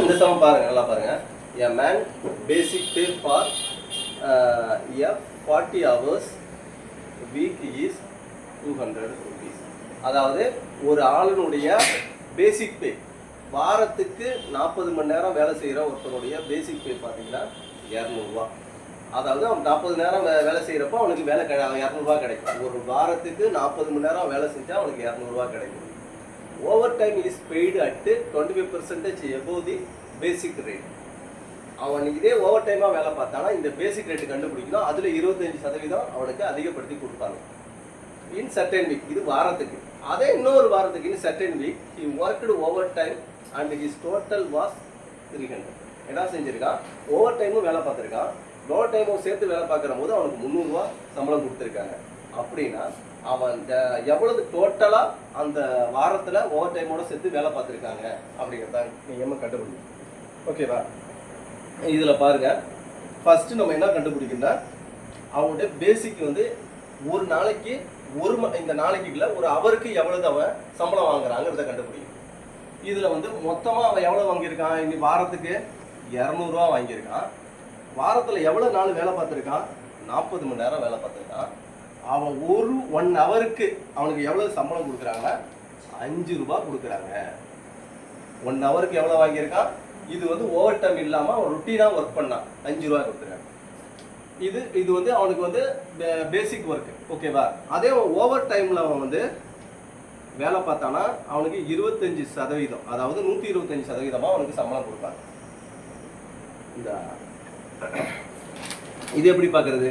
இந்த சமம் பாருங்க, நல்லா பாருங்க. A man basic pay for a 40 hours week is 200 rupees. அதாவது ஒரு ஆளுனுடைய பேசிக் பே, வாரத்துக்கு 40 மணி நேரம் வேலை செய்கிற ஒருத்தருடைய பேசிக் பே பார்த்தீங்கன்னா 200 ரூபா. அதாவது அவன் 40 நேரம் வேலை செய்கிறப்போ அவனுக்கு வேலை 200 ரூபா கிடைக்கும். ஒரு வாரத்துக்கு 40 மணி நேரம் வேலை செஞ்சால் அவனுக்கு 200 ரூபா கிடைக்கும். Over time is paid at 25% above the basic rate. அவன் இதே ஓவர் டைமாக வேலை பார்த்தானா இந்த பேசிக் ரேட்டு கண்டுபிடிக்கணும். அதில் 25% அவனுக்கு அதிகப்படுத்தி கொடுப்பாங்க. இன் சர்டன் வீக், இது வாரத்துக்கு. அதே இன்னொரு வாரத்துக்கு in certain week he worked over time and his total was 300. என்ன செஞ்சுருக்கான்? ஓவர் டைமும் வேலை பார்த்துருக்கான், ஓவர் டைமும் சேர்த்து வேலை பார்க்குற போது அவனுக்கு 300 ரூபா சம்பளம் கொடுத்துருக்காங்க. அப்படின்னா அவன் எவ்வளவு டோட்டலாக அந்த வாரத்தில் ஓவர் டைமோட சேர்த்து வேலை பார்த்துருக்காங்க அப்படிங்கிறத நீங்கள் கண்டுபிடிக்கணும். ஓகேவா? இதில் பாருங்கள், ஃபஸ்ட்டு நம்ம என்ன கண்டுபிடிக்கணும்னா அவனுடைய பேசிக் வந்து ஒரு நாளைக்கு இந்த நாளைக்குள்ள ஒரு அவருக்கு எவ்வளவு அவன் சம்பளம் வாங்குறாங்கிறத கண்டுபிடிக்கணும். இதில் வந்து மொத்தமாக அவன் எவ்வளோ வாங்கியிருக்கான்? இன்னி வாரத்துக்கு 200 ரூபா வாங்கியிருக்கான். வாரத்தில் எவ்வளோ நாள் வேலை பார்த்துருக்கான்? 40 மணி நேரம் வேலை பார்த்துருக்கான். அவன் 1 ஹவருக்கு அவனுக்கு எவ்வளோ சம்பளம் கொடுக்குறாங்க? 5 ரூபா கொடுக்குறாங்க. 1 ஹவருக்கு எவ்வளோ வாங்கியிருக்கான்? இது வந்து ஓவர் டைம் இல்லாமல் அவன் ருட்டீனாக ஒர்க் பண்ணான், 5 ரூபா கொடுக்குறாங்க. இது வந்து அவனுக்கு வந்து பேசிக் ஒர்க்கு. ஓகேவா? அதே ஓவர் டைமில் அவன் வந்து வேலை பார்த்தானா அவனுக்கு 25%, அதாவது 125% அவனுக்கு சம்பளம் கொடுப்பாங்க. இந்த இது எப்படி பார்க்குறது?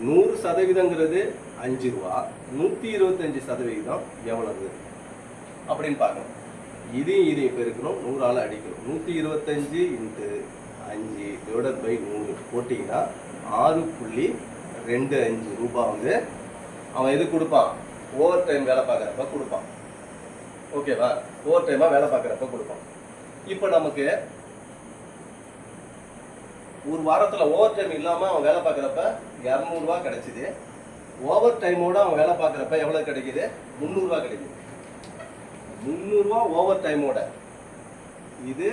100%ங்கிறது 5 ரூபா, 125% எவ்வளவு அப்படின்னு பார்க்கணும். இதையும் பெருக்கணும், 100ஆல் அடிக்கணும். 125 × 5 / 100 போட்டிங்கன்னா 6.25 ரூபா வந்து அவன் எது கொடுப்பான்? ஓவர் டைம் வேலை பார்க்குறப்ப கொடுப்பான். ஓகேவா? ஓவர் டைமாக வேலை பார்க்குறப்ப கொடுப்பான். இப்போ நமக்கு ஒரு வாரத்தில் ஓவர் டைம் இல்லாமல் அவன் வேலை பார்க்குறப்ப 200 ரூபா கிடைச்சிது. ஓவர் டைமோடு அவன் வேலை பார்க்குறப்ப எவ்வளோ கிடைக்கிது? 300 ரூபா கிடைக்குது. 300 ரூபா ஓவர் டைமோட. இது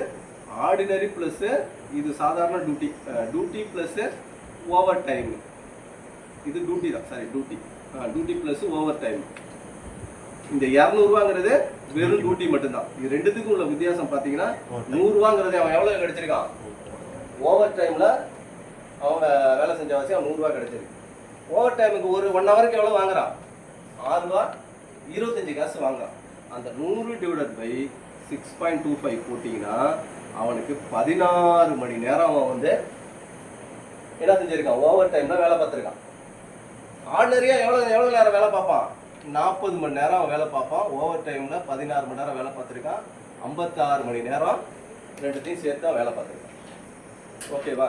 ஆர்டினரி ப்ளஸ்ஸு, இது சாதாரண டியூட்டி ப்ளஸ்ஸு ஓவர் டைம். இது டியூட்டி தான், sorry duty plus over time. இந்த 200 ரூபாங்கிறது வெறும் டியூட்டி மட்டும்தான். இது ரெண்டுத்துக்கும் உள்ள வித்தியாசம் பார்த்தீங்கன்னா 100 ரூபாங்கிறது அவன் எவ்வளோ கிடைச்சிருக்கான்? ஓவர் டைமில் அவங்க வேலை செஞ்ச வாசி அவன் 100 ரூபா கிடைச்சிருக்கு. ஓவர் டைமுக்கு ஒரு 1 ஹவருக்கு எவ்வளோ வாங்குறான்? 6 ரூபா 25 காசு வாங்குறான். அந்த 100 / 6.25 போட்டிங்கன்னா அவனுக்கு 16 மணி நேரம் அவன் வந்து என்ன செஞ்சுருக்கான்? ஓவர் டைமில் வேலை பார்த்துருக்கான். ஆர்டினரியாக எவ்வளோ நேரம் வேலை பார்ப்பான்? 40 மணி நேரம் அவன் வேலை பார்ப்பான். ஓவர் டைமில் 16 மணி நேரம் வேலை பார்த்துருக்கான். 56 மணி நேரம் ரெண்டுத்தையும் சேர்த்து வேலை பார்த்துருக்கான். ஓகேவா?